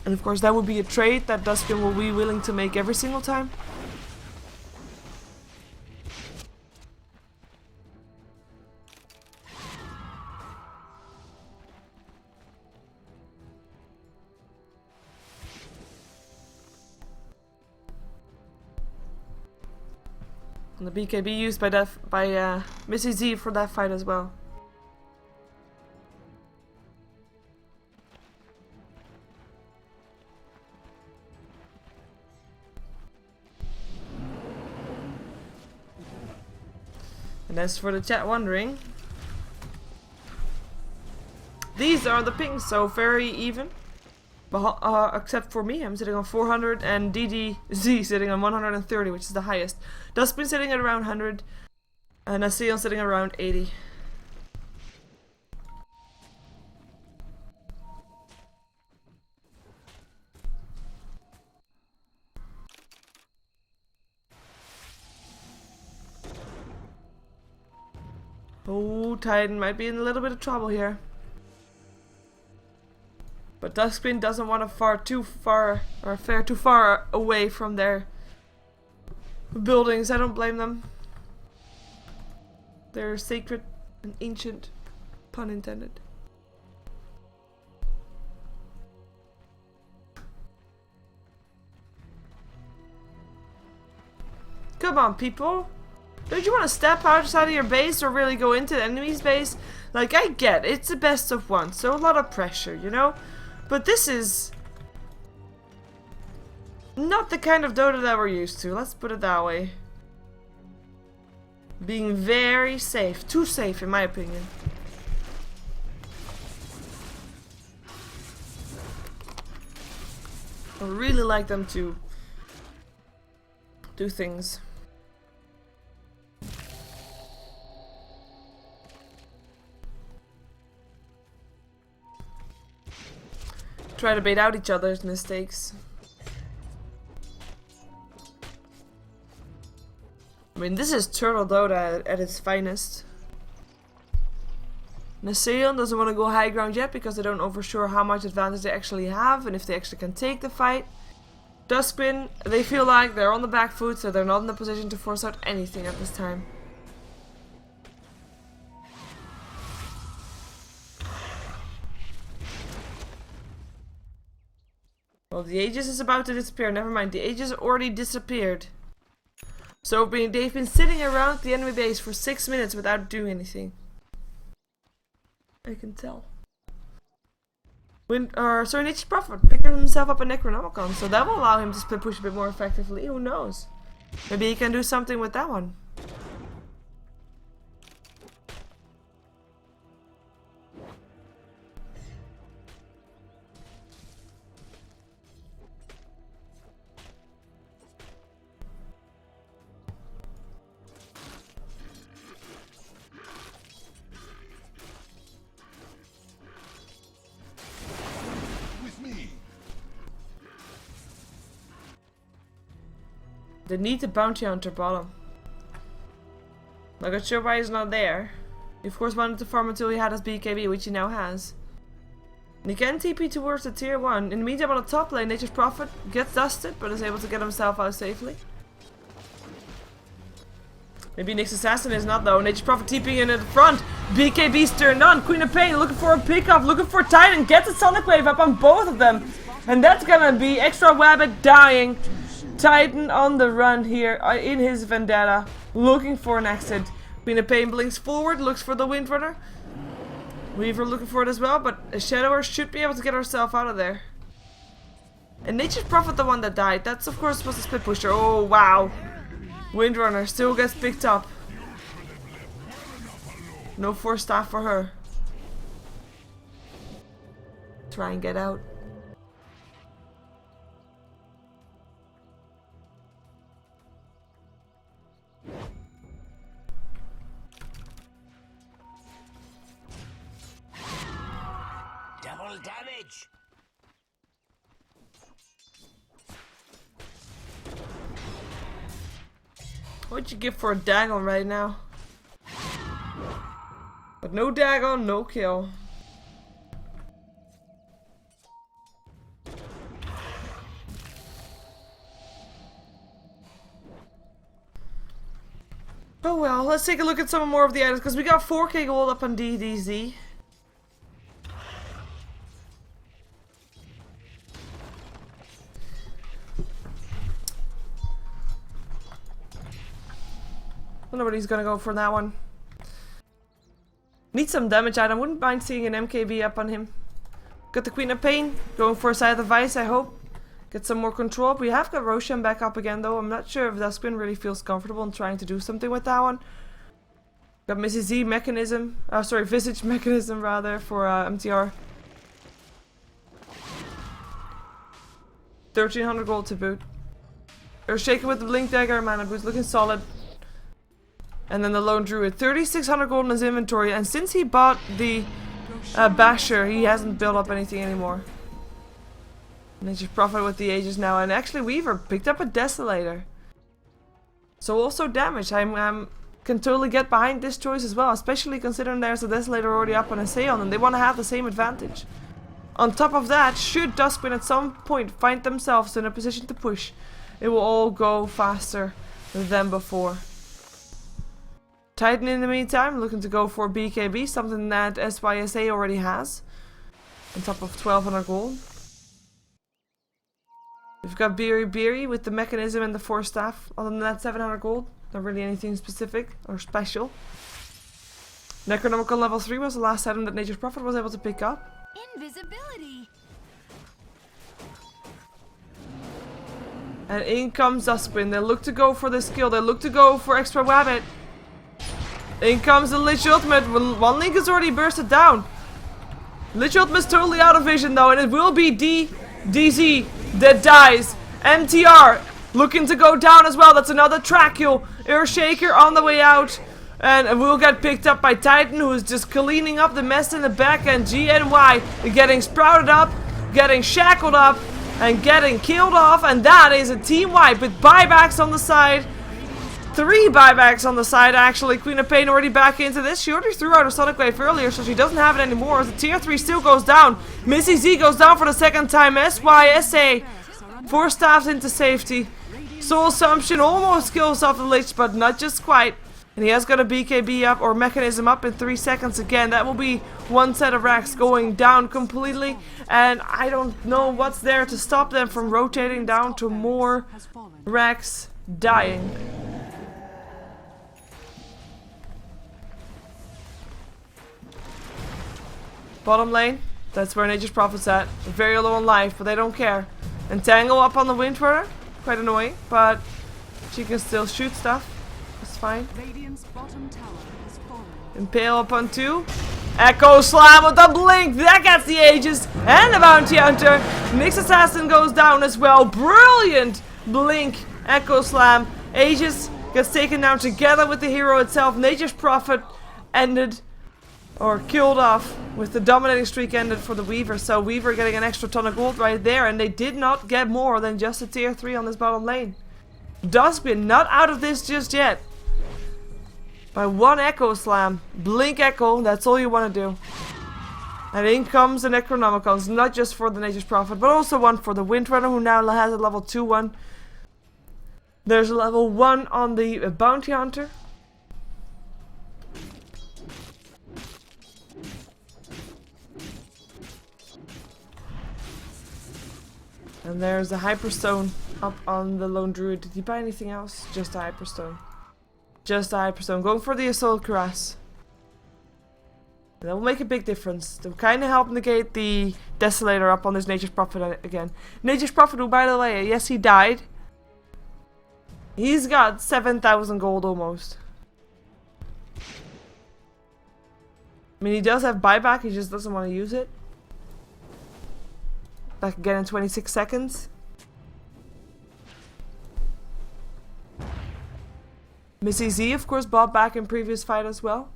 And of course that would be a trade that Duskbin will be willing to make every single time. And the BKB used by Missy Z for that fight as well. And as for the chat wondering, These are the pings, so very even. Except for me, I'm sitting on 400 and DDZ sitting on 130, which is the highest. Duskbin sitting at around 100 and Naseon sitting at around 80. Oh, Titan might be in a little bit of trouble here. But Duskbin doesn't want to fare too far away from their buildings. I don't blame them. They're sacred and ancient, pun intended. Come on, people. Don't you want to step outside of your base or really go into the enemy's base? Like, I get it's the best of one, so a lot of pressure, you know? But this is not the kind of Dota that we're used to, let's put it that way. Being very safe. Too safe, in my opinion. I really like them to do things. Try to bait out each other's mistakes. I mean, this is Turtle Dota at its finest. Naseon doesn't want to go high ground yet because they don't know for sure how much advantage they actually have and if they actually can take the fight. Duskbin, they feel like they're on the back foot, so they're not in the position to force out anything at this time. Well, the Aegis is about to disappear. Never mind, the Aegis already disappeared. So they've been sitting around the enemy base for 6 minutes without doing anything. I can tell. Sorry, Nature's Prophet picked himself up a Necronomicon, so that will allow him to split push a bit more effectively. Who knows? Maybe he can do something with that one. They need the bounty hunter bottom. Not sure why he's not there. He of course wanted to farm until he had his BKB, which he now has. And he can TP towards the tier 1. In the meantime, on the top lane, Nature's Prophet gets dusted, but is able to get himself out safely. Maybe Nyx Assassin is not though. Nature's Prophet TPing in at the front. BKB's turned on. Queen of Pain looking for a pickup, looking for Titan. Gets a Sonic Wave up on both of them. And that's gonna be extra Wabbit dying. Titan on the run here in his vendetta, looking for an exit. Queen of Pain blinks forward, looks for the Windrunner. Weaver looking for it as well, but a Shadower should be able to get herself out of there. And Nature's Prophet the one that died. That's of course supposed to split pusher. Oh wow. Windrunner still gets picked up. No force staff for her. Try and get out. Double damage. What'd you give for a Dagon right now? But no Dagon, no kill. Oh well, let's take a look at some more of the items because we got 4k gold up on DDZ. I don't know what he's gonna go for that one. Need some damage item. Wouldn't mind seeing an MKB up on him. Got the Queen of Pain. Going for a Scythe of Ice, I hope. Get some more control. We have got Roshan back up again though. I'm not sure if Duskbin really feels comfortable in trying to do something with that one. Got Missy Z mechanism. Sorry, Visage mechanism rather for MTR. 1300 gold to boot. Earthshaker with the Blink Dagger and Mana Boost looking solid. And then the Lone Druid. 3600 gold in his inventory. And since he bought the Basher, he hasn't built up anything anymore. Nature's Prophet with the Aegis now. And actually Weaver picked up a Desolator. So also damage. I can totally get behind this choice as well. Especially considering there's a Desolator already up on Naseon. And they want to have the same advantage. On top of that, should Duskbin at some point find themselves in a position to push, it will all go faster than before. Titan in the meantime, looking to go for BKB, something that SYSA already has. On top of 1200 gold. We've got Beery with the mechanism and the 4 staff. Other than that, 700 gold. Not really anything specific or special. Necronomicon level 3 was the last item that Nature's Prophet was able to pick up. Invisibility. And in comes Duskbin. They look to go for the skill. They look to go for extra wabbit. In comes the Lich Ultimate. One link is already bursted down. Lich Ultimate's totally out of vision though. And it will be DZ that dies. MTR looking to go down as well. That's another track kill. Earthshaker on the way out. And we'll get picked up by Titan, who is just cleaning up the mess in the back. And GNY getting sprouted up, getting shackled up, and getting killed off. And that is a team wipe with buybacks on the side. 3 buybacks on the side, actually. Queen of Pain already back into this. She already threw out a Sonic Wave earlier, so she doesn't have it anymore. As the tier 3 still goes down. Missy Z goes down for the second time. SYSA 4 staffs into safety. Soul Assumption almost kills off the Lich, but not just quite. And he has got a BKB up, or mechanism up in 3 seconds again. That will be 1 set of racks going down completely. And I don't know what's there to stop them from rotating down to more racks dying. Bottom lane, that's where Nature's Prophet's at. They're very low on life, but they don't care. Entangle up on the Wind Runner. Quite annoying, but she can still shoot stuff. It's fine. Radiant's bottom tower has fallen. Impale up on 2. Echo Slam with the Blink. That gets the Aegis and the Bounty Hunter. Nyx Assassin goes down as well. Brilliant Blink. Echo Slam. Aegis gets taken down together with the hero itself. Nature's Prophet ended, or killed off, with the dominating streak ended for the Weaver. So Weaver getting an extra ton of gold right there. And they did not get more than just a tier 3 on this bottom lane. Duskbin not out of this just yet. By 1 Echo Slam. Blink Echo, that's all you want to do. And in comes the Necronomicons, not just for the Nature's Prophet, but also one for the Windrunner, who now has a level 2 one. There's a level 1 on the Bounty Hunter. And there's a Hyperstone up on the Lone Druid. Did he buy anything else? Just a Hyperstone. Just a Hyperstone. Going for the Assault Cuirass. And that will make a big difference. To kind of help negate the Desolator up on this Nature's Prophet again. Nature's Prophet, who, by the way, yes, he died. He's got 7,000 gold almost. I mean, he does have buyback, he just doesn't want to use it. Back again in 26 seconds. Missy Z, of course, bought back in previous fight as well.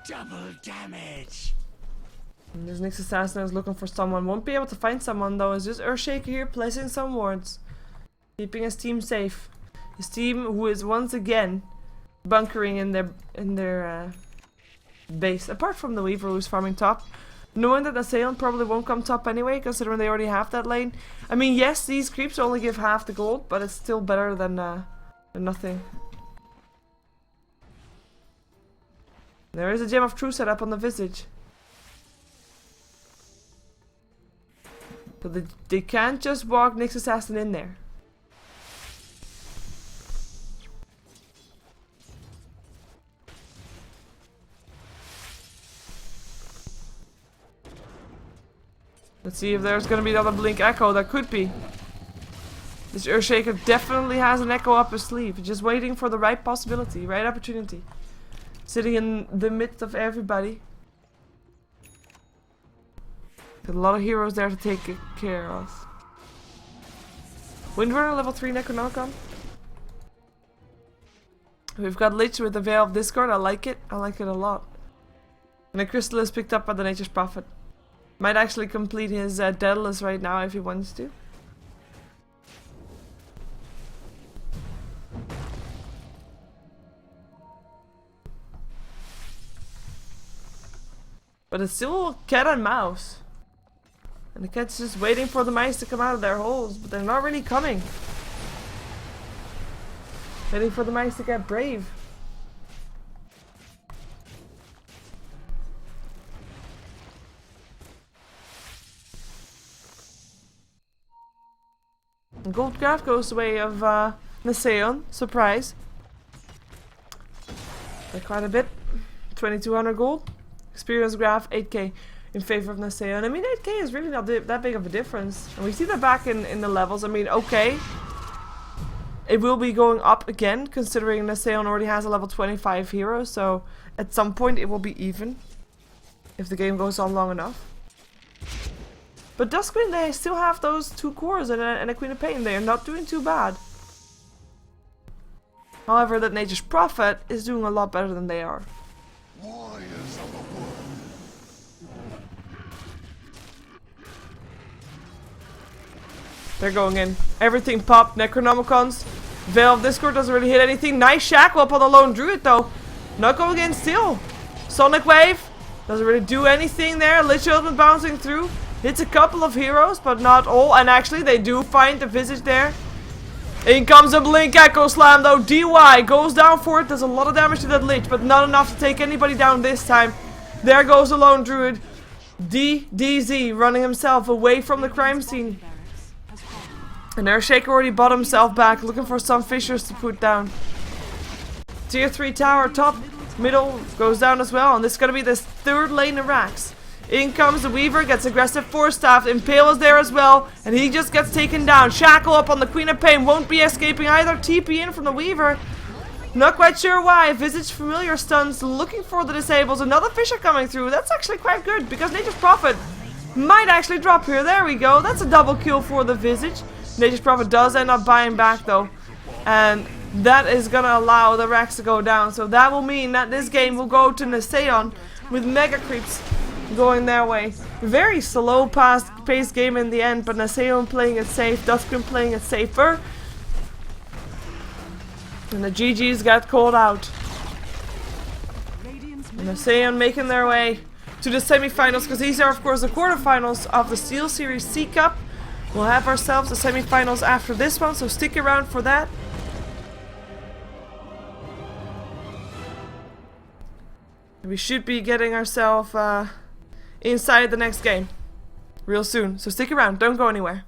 Double damage. And there's Nyx Assassin is looking for someone. Won't be able to find someone though. It's just Earthshaker here placing some wards. Keeping his team safe. His team, who is once again bunkering in their base. Apart from the Weaver, who's farming top. Knowing that Naseon probably won't come top anyway, considering they already have that lane. I mean, yes, these creeps only give half the gold, but it's still better than nothing. There is a Gem of Truth set up on the Visage. But they can't just walk Nyx Assassin in there. Let's see if there's gonna be another Blink Echo. That could be. This Earthshaker definitely has an Echo up his sleeve. Just waiting for the right possibility, right opportunity. Sitting in the midst of everybody. Got a lot of heroes there to take care of. Windrunner level 3 Necronomicon. We've got Lich with the Veil of Discord. I like it. I like it a lot. And the Crystal is picked up by the Nature's Prophet. Might actually complete his Daedalus right now if he wants to. But it's still cat and mouse. And the cat's just waiting for the mice to come out of their holes, but they're not really coming. Waiting for the mice to get brave. And gold graph goes the way of Naseon. Surprise. By quite a bit. 2200 gold. Experience graph 8k in favor of Naseon. I mean, 8k is really not that big of a difference. And we see that back in the levels. I mean, okay. It will be going up again, considering Naseon already has a level 25 hero. So at some point it will be even. If the game goes on long enough. But Duskbin, they still have those 2 cores and a Queen of Pain. They are not doing too bad. However, that Nature's Prophet is doing a lot better than they are. Warriors of the wood. They're going in. Everything popped. Necronomicons. Veil of Discord doesn't really hit anything. Nice shackle up on the lone druid though. Not going in still. Sonic Wave. Doesn't really do anything there. Lich Ultimate bouncing through. Hits a couple of heroes, but not all. And actually, they do find the Visage there. In comes a Blink Echo Slam though. DY goes down for it. Does a lot of damage to that Lich, but not enough to take anybody down this time. There goes the lone druid. DZ running himself away from the crime scene. And Earthshaker already bought himself back, looking for some fissures to put down. Tier 3 tower, top, middle, goes down as well. And this is going to be this 3rd lane of Rax. In comes the Weaver, gets aggressive Force Staff. Impale is there as well, and he just gets taken down. Shackle up on the Queen of Pain, won't be escaping either. TP in from the Weaver. Not quite sure why. Visage Familiar stuns, looking for the disables. Another Fisher coming through. That's actually quite good, because Nature's Prophet might actually drop here. There we go. That's a double kill for the Visage. Nature's Prophet does end up buying back though. And that is going to allow the Rex to go down. So that will mean that this game will go to Naseon with Mega Creeps going their way. Very slow paced game in the end, but Naseon playing it safe, Duskbin playing it safer. And the GGs got called out. And Naseon making their way to the semifinals, because these are of course the quarterfinals of the Steelseries C Cup. We'll have ourselves the semifinals after this one, so stick around for that. We should be getting ourselves inside the next game real soon, so stick around, don't go anywhere.